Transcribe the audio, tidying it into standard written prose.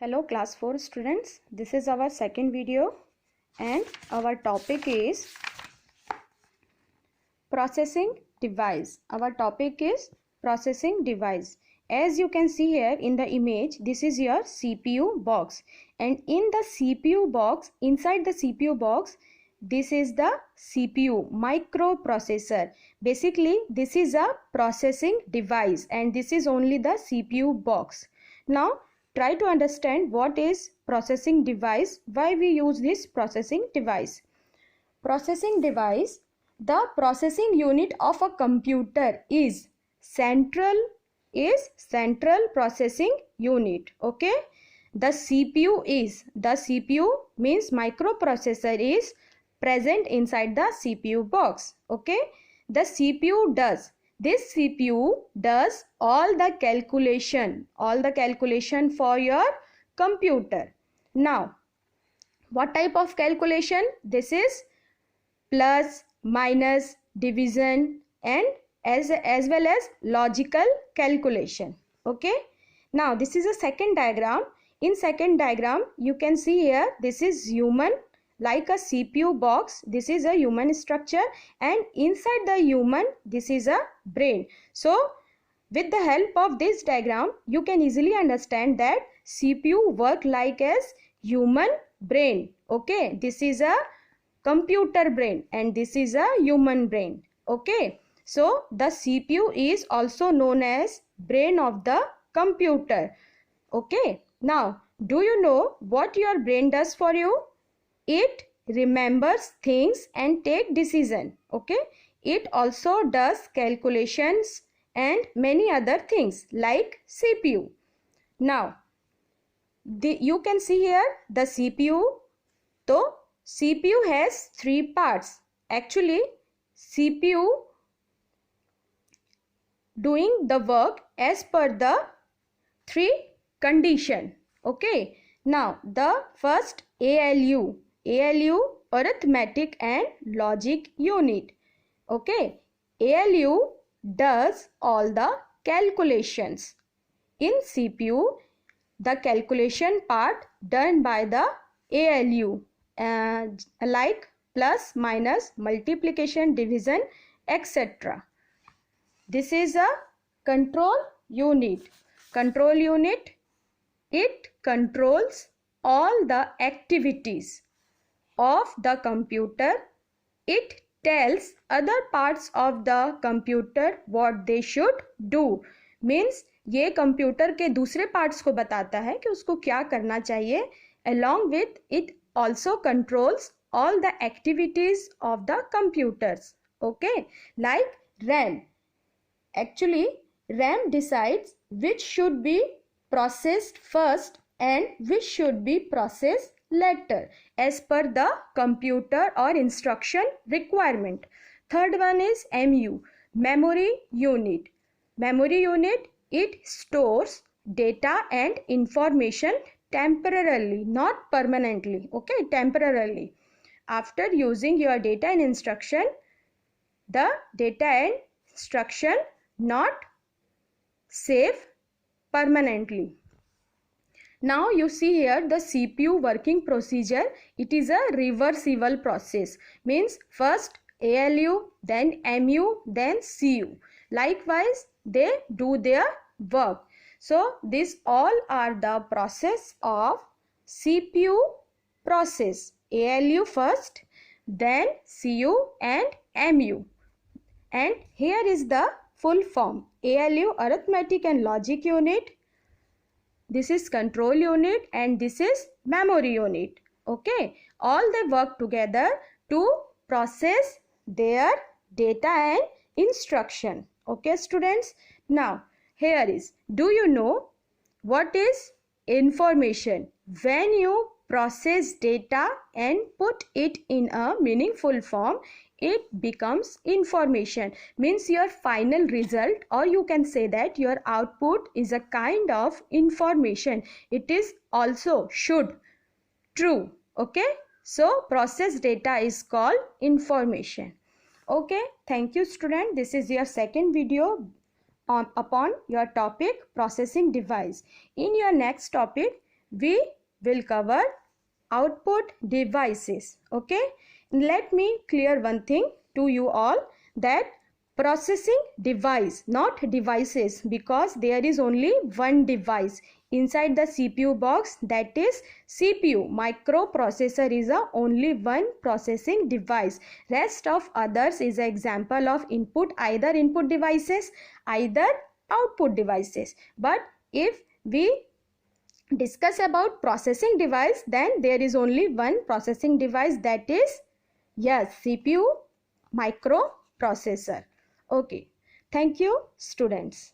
Hello class 4 students, this is our second video and our topic is processing device. Our topic is processing device. As you can see here in the image, this is your CPU box, and in the CPU box, inside the CPU box, this is the CPU microprocessor. Basically this is a processing device and this is only the CPU box. Now try to understand what is processing device, why we use this processing device. Processing device, the processing unit of a computer is central processing unit. Okay, the CPU means microprocessor is present inside the CPU box. Okay, the CPU does all the calculation for your computer. Now what type of calculation? This is plus, minus, division, and as well as logical calculation. Okay, now this is a second diagram. In second diagram you can see here, this is human, like a CPU box. This is a human structure, and inside the human, this is a brain. So with the help of this diagram you can easily understand that CPU work like as human brain. Okay, this is a computer brain and this is a human brain. Okay, so the CPU is also known as brain of the computer. Okay, now do you know what your brain does for you? It remembers things and take decision. Okay, it also does calculations and many other things like CPU. Now you can see here the CPU. So CPU has three parts. Actually CPU doing the work as per the three condition. Okay, now the first ALU arithmetic and logic unit. Okay, ALU does all the calculations. In CPU the calculation part done by the ALU, like plus, minus, multiplication, division, etc. This is a control unit. Control unit, it controls all the activities of the computer. It tells other parts of the computer what they should do. Means ये computer के दूसरे parts को बताता है कि उसको क्या करना चाहिए. Along with it also controls all the activities of the computers. Okay, like RAM. Actually RAM decides which should be processed first and which should be processed later as per the computer or instruction requirement. Third one is MU, memory unit. Memory unit, it stores data and information temporarily, not permanently. Okay, temporarily. After using your data and instruction, the data and instruction not save permanently. Now you see here the CPU working procedure. It is a reversible process. Means first ALU, then MU, then CU. Likewise they do their work. So these all are the process of CPU process. ALU first, then CU and MU. And here is the full form. ALU arithmetic and logic unit. This is control unit and this is memory unit. Okay, all they work together to process their data and instruction. Okay students, now here is, do you know what is information? When you process data and put it in a meaningful form, it becomes information. Means your final result, or you can say that your output is a kind of information. It is also should true. Okay, so processed data is called information. Okay, thank you student. This is your second video upon your topic processing device. In your next topic we will cover output devices. Okay, let me clear one thing to you all, that processing device, not devices, because there is only one device inside the CPU box, that is CPU. Microprocessor is a only one processing device. Rest of others is an example of input, either input devices, either output devices. But if we discuss about processing device, then there is only one processing device, that is, yes, CPU microprocessor. Okay, thank you students.